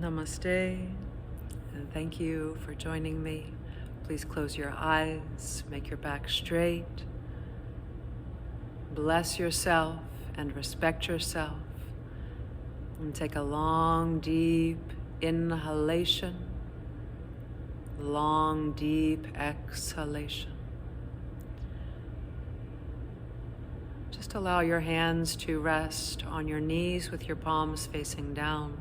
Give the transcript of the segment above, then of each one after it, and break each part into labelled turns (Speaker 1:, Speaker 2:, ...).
Speaker 1: Namaste, and thank you for joining me. Please close your eyes, make your back straight. Bless yourself and respect yourself. And take a long, deep inhalation, long, deep exhalation. Just allow your hands to rest on your knees with your palms facing down.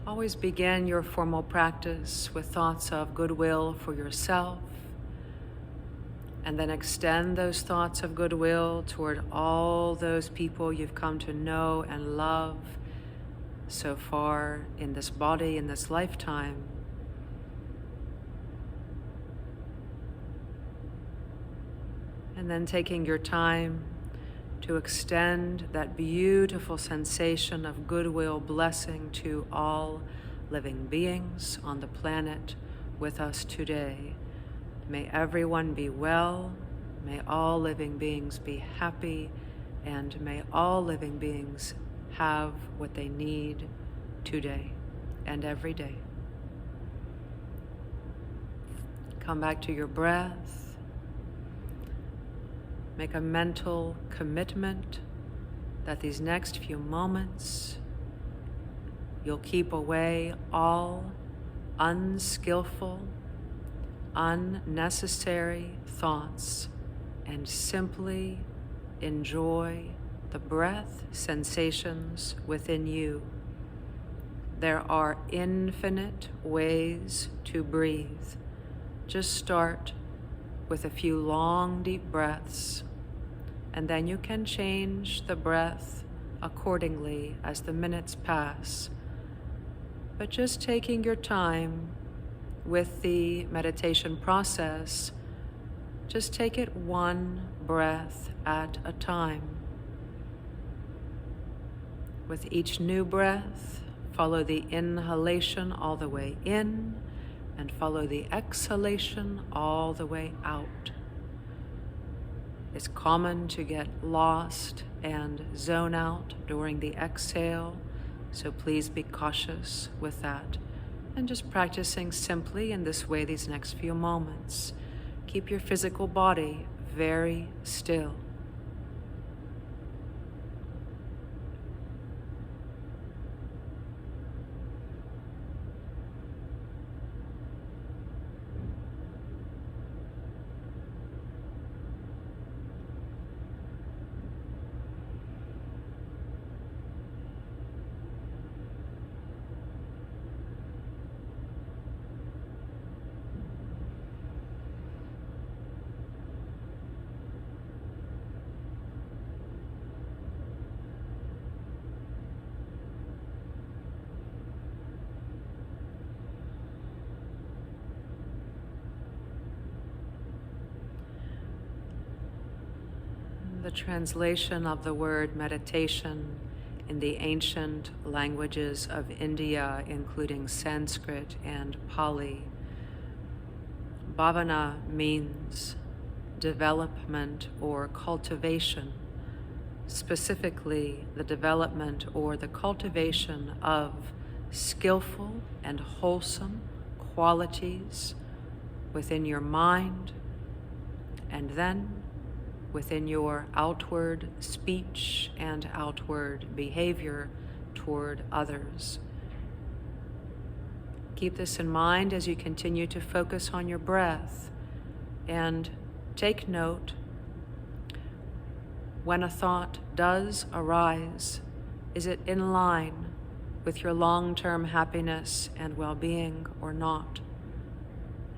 Speaker 1: Always begin your formal practice with thoughts of goodwill for yourself, and then extend those thoughts of goodwill toward all those people you've come to know and love so far in this body, in this lifetime. And then taking your time to extend that beautiful sensation of goodwill blessing to all living beings on the planet with us today. May everyone be well, may all living beings be happy, and may all living beings have what they need today and every day. Come back to your breath. Make a mental commitment that these next few moments you'll keep away all unskillful, unnecessary thoughts and simply enjoy the breath sensations within you. There are infinite ways to breathe. Just start with a few long, deep breaths, and then you can change the breath accordingly as the minutes pass. But just taking your time with the meditation process, just take it one breath at a time. With each new breath, follow the inhalation all the way in, and follow the exhalation all the way out. It's common to get lost and zone out during the exhale, so please be cautious with that. And just practicing simply in this way these next few moments. Keep your physical body very still. The translation of the word meditation in the ancient languages of India, including Sanskrit and Pali. Bhavana means development or cultivation, specifically the development or the cultivation of skillful and wholesome qualities within your mind, and then within your outward speech and outward behavior toward others. Keep this in mind as you continue to focus on your breath, and take note when a thought does arise. Is it in line with your long-term happiness and well-being or not?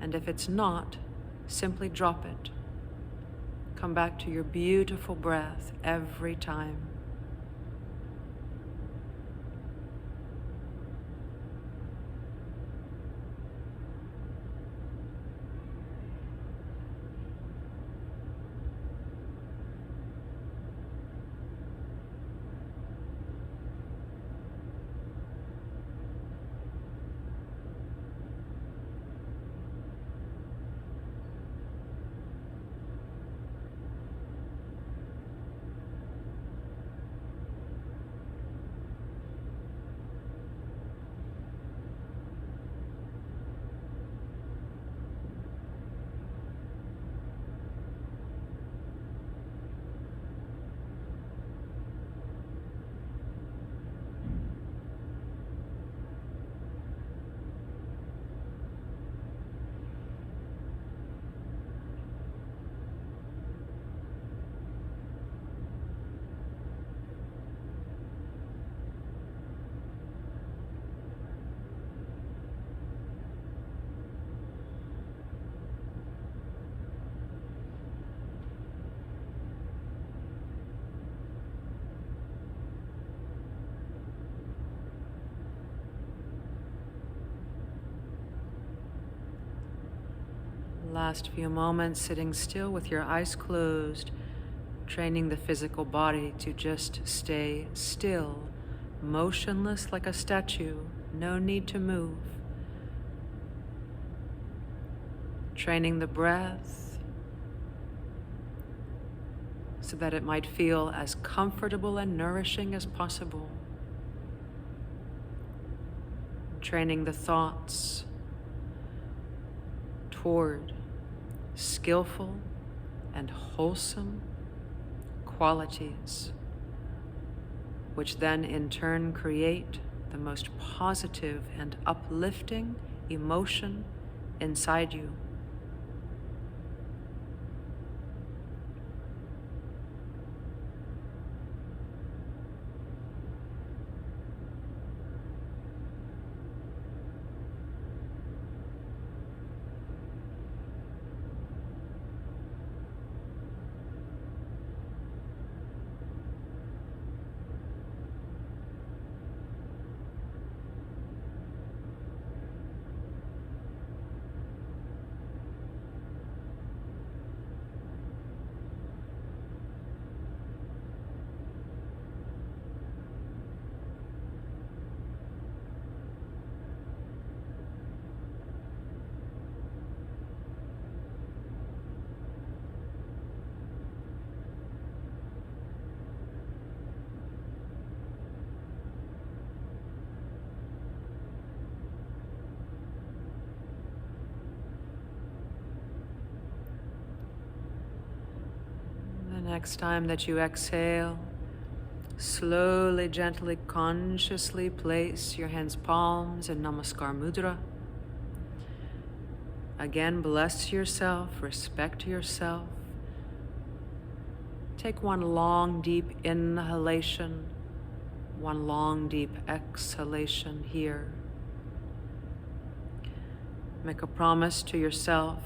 Speaker 1: And if it's not, simply drop it. Come back to your beautiful breath every time. Last few moments sitting still with your eyes closed, training the physical body to just stay still, motionless like a statue, no need to move. Training the breath so that it might feel as comfortable and nourishing as possible. Training the thoughts toward skillful and wholesome qualities, which then in turn create the most positive and uplifting emotion inside you. Next time that you exhale, slowly, gently, consciously place your hands palms in Namaskar Mudra. Again, bless yourself, respect yourself. Take one long, deep inhalation, one long, deep exhalation here. Make a promise to yourself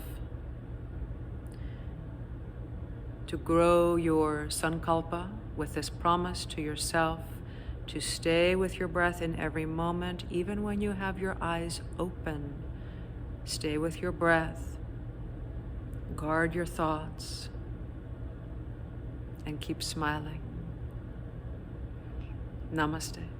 Speaker 1: to grow your sankalpa with this promise to yourself to stay with your breath in every moment, even when you have your eyes open. Stay with your breath, guard your thoughts, and keep smiling. Namaste.